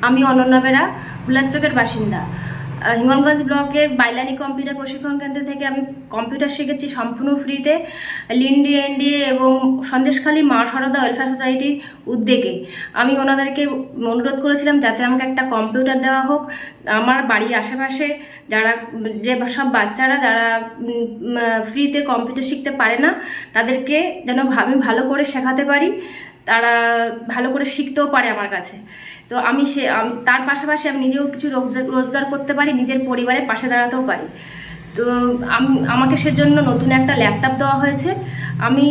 আমি অনন্যা বেরা, বুলারচকের বাসিন্দা। হিঙ্গলগঞ্জ ব্লকের বাইলানি কম্পিউটার প্রশিক্ষণ কেন্দ্র থেকে আমি কম্পিউটার শিখেছি সম্পূর্ণ ফ্রিতে, লিন্ডি এনডিএ এবং সন্দেশখালী মা সারদা ওয়েলফেয়ার সোসাইটির উদ্যোগে। আমি ওনাদেরকে অনুরোধ করেছিলাম যাতে আমাকে একটা কম্পিউটার দেওয়া হোক। আমার বাড়ির আশেপাশে যে সব বাচ্চারা যারা ফ্রিতে কম্পিউটার শিখতে পারে না, তাদেরকে যেন আমি ভালো করে শেখাতে পারি, তারা ভালো করে শিখতেও পারে আমার কাছে। তো আমি তার পাশাপাশি আমি নিজেও কিছু রোজগার করতে পারি, নিজের পরিবারের পাশে দাঁড়াতেও পারি। তো আমাকে সেজন্য নতুন একটা ল্যাপটপ দেওয়া হয়েছে। আমি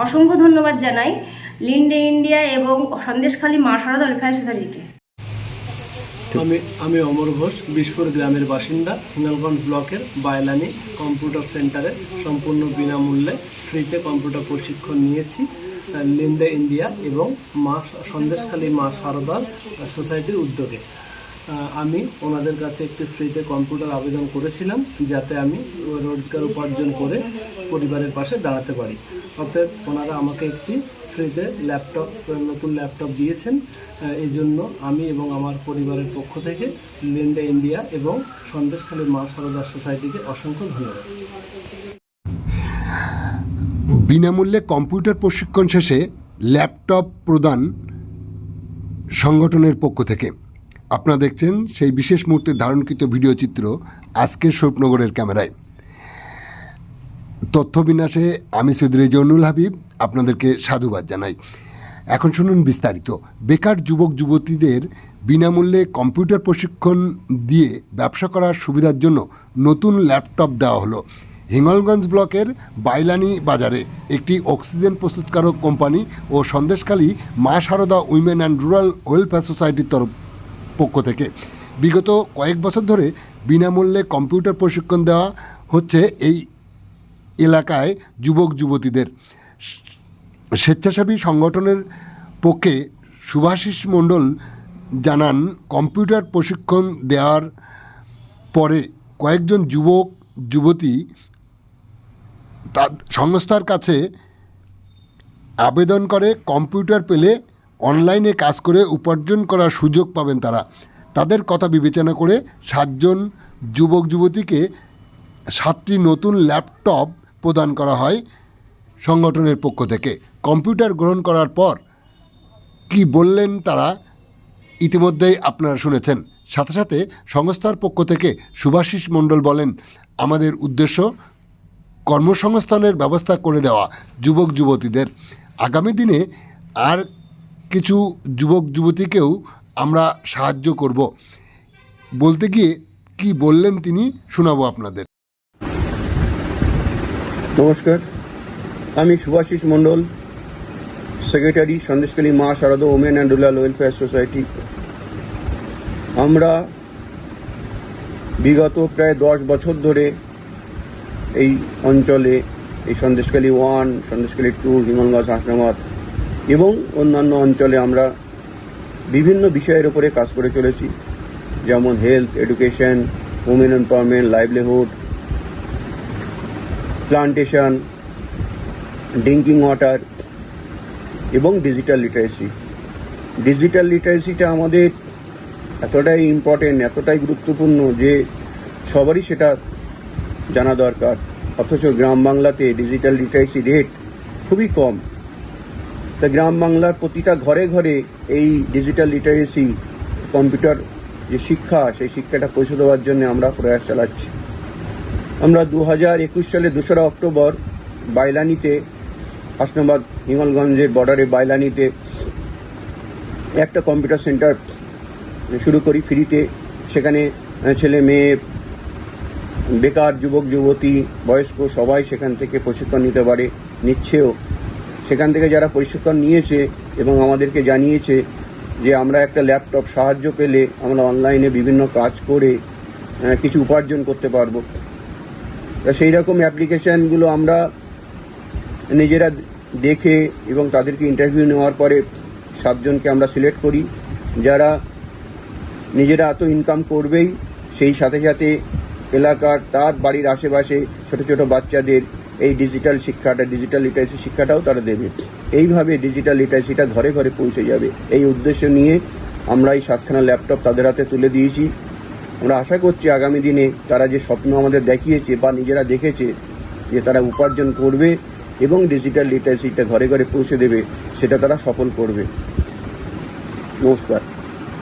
অসংখ্য ধন্যবাদ জানাই লিন্ডে ইন্ডিয়া এবং সন্দেশখালী মা সারদা ওয়েলফেয়ার সোসাইটিকে। আমি অমর ঘোষ, বিশপুর গ্রামের বাসিন্দা। হিঙ্গলগঞ্জ ব্লকের বাইলানি কম্পিউটার সেন্টারে সম্পূর্ণ বিনামূল্যে ফ্রিতে কম্পিউটার প্রশিক্ষণ নিয়েছি লিন্ডে ইন্ডিয়া এবং সন্দেশখালী মা সারদা সোসাইটির উদ্যোগে। আমি ওনাদের কাছে একটি ফ্রিতে কম্পিউটার আবেদন করেছিলাম যাতে আমি রোজগার উপার্জন করে পরিবারের পাশে দাঁড়াতে পারি। অতএব ওনারা আমাকে একটি ফ্রিতে নতুন ল্যাপটপ দিয়েছেন। এই জন্য আমি এবং আমার পরিবারের পক্ষ থেকে লিন্ডে ইন্ডিয়া এবং সন্দেশখালী মা সারদা সোসাইটিকে অসংখ্য ধন্যবাদ। বিনামূল্যে কম্পিউটার প্রশিক্ষণ শেষে ল্যাপটপ প্রদান সংগঠনের পক্ষ থেকে। আপনারা দেখছেন সেই বিশেষ মুহূর্তে ধারণকৃত ভিডিও চিত্র আজকের স্বরূপনগরের ক্যামেরায়। তথ্য বিন্যাসে আমি সৈয়দ রেজওয়ানুল হাবিব আপনাদেরকে সাধুবাদ জানাই। এখন শুনুন বিস্তারিত। বেকার যুবক যুবতীদের বিনামূল্যে কম্পিউটার প্রশিক্ষণ দিয়ে ব্যবসা করার সুবিধার জন্য নতুন ল্যাপটপ দেওয়া হলো। হিঙ্গলগঞ্জ ব্লকের বাইলানি বাজারে একটি অক্সিজেন প্রস্তুতকারক কোম্পানি ও Sandeshkhali Maa Sarada women and rural welfare সোসাইটির পক্ষ থেকে বিগত কয়েক বছর ধরে বিনামূল্যে কম্পিউটার প্রশিক্ষণ দেওয়া হচ্ছে এই এলাকায় যুবক যুবতীদের। স্বেচ্ছাসেবী সংগঠনের পক্ষে শুভাশিস মণ্ডল জানান, কম্পিউটার প্রশিক্ষণ দেওয়ার পরে কয়েকজন যুবক যুবতী তার সংস্থার কাছে আবেদন করে কম্পিউটার পেলে অনলাইনে কাজ করে উপার্জন করার সুযোগ পাবেন তারা। তাদের কথা বিবেচনা করে 7 জন যুবক যুবতীকে 7টি নতুন ল্যাপটপ প্রদান করা হয় সংগঠনের পক্ষ থেকে। কম্পিউটার গ্রহণ করার পর কি বললেন তারা ইতিমধ্যেই আপনারা শুনেছেন। সাথে সাথে সংস্থার পক্ষ থেকে শুভাশিস মণ্ডল বলেন, আমাদের উদ্দেশ্য কর্মসংস্থানের ব্যবস্থা করে দেওয়া যুবক যুবতীদের। আগামী দিনে আর কিছু যুবক যুবতীকেও আমরা সাহায্য করব। বলতে গিয়ে কি বললেন তিনি শোনাবো আপনাদের। নমস্কার, আমি শুভাশিস মণ্ডল, secretary, Sandeshkhali Maa Sarada women and rural welfare society. আমরা বিগত প্রায় 10 বছর ধরে এই অঞ্চলে, এই সন্দেশখালী 1, সন্দেশখালী 2, হিঙ্গলগঞ্জ হাসনাবাদ এবং অন্যান্য অঞ্চলে আমরা বিভিন্ন বিষয়ের উপরে কাজ করে চলেছি, যেমন health, education, women empowerment, livelihood, plantation, drinking water এবং ডিজিটাল লিটারেসি। ডিজিটাল লিটারেসিটা আমাদের এতটাই ইম্পর্টেন্ট, এতটাই গুরুত্বপূর্ণ যে সবারই সেটা জানা দরকার। অথচ গ্রাম বাংলাতে ডিজিটাল লিটারেসি রেট খুবই কম। তা গ্রাম বাংলার প্রতিটা ঘরে ঘরে এই ডিজিটাল লিটারেসি কম্পিউটার যে শিক্ষা, সেই শিক্ষাটা পৌঁছে দেওয়ার জন্য আমরা প্রয়াস চালাচ্ছি। আমরা 2021 সালে 2রা অক্টোবর বাইলানিতে, হাসনাবাদ হিঙ্গলগঞ্জের বর্ডারে বাইলানিতে একটা কম্পিউটার সেন্টার শুরু করি ফ্রিতে। সেখানে ছেলে মেয়ে, বেকার যুবক যুবতী, বয়স্ক সবাই সেখান থেকে প্রশিক্ষণ নিতে পারে, নিচ্ছেও। সেখান থেকে যারা প্রশিক্ষণ নিয়েছে এবং আমাদেরকে জানিয়েছে যে আমরা একটা ল্যাপটপ সাহায্য পেলে আমরা অনলাইনে বিভিন্ন কাজ করে কিছু উপার্জন করতে পারবো। তা সেই রকম অ্যাপ্লিকেশানগুলো আমরা নিজেরা দেখে এবং তাদেরকে ইন্টারভিউ নেওয়ার পরে 7 জনকে আমরা সিলেক্ট করি, যারা নিজেরা এত ইনকাম করবেই, সেই সাথে সাথে এলাকার তার বাড়ির আশেপাশে ছোট ছোট বাচ্চাদের এই ডিজিটাল শিক্ষাটা, ডিজিটাল লিটারেসি শিক্ষাটাও তারা দেবে। এইভাবে ডিজিটাল লিটারেসিটা ঘরে ঘরে পৌঁছে যাবে। এই উদ্দেশ্য নিয়ে আমরা এই 7খানা ল্যাপটপ তাদের হাতে তুলে দিয়েছি। আমরা আশা করছি আগামী দিনে তারা যে স্বপ্ন আমাদের দেখিয়েছে বা নিজেরা দেখেছে যে তারা উপার্জন করবে এবং ডিজিটাল লিটারেসিটা ঘরে ঘরে পৌঁছে দেবে, সেটা তারা সফল করবে। নমস্কার।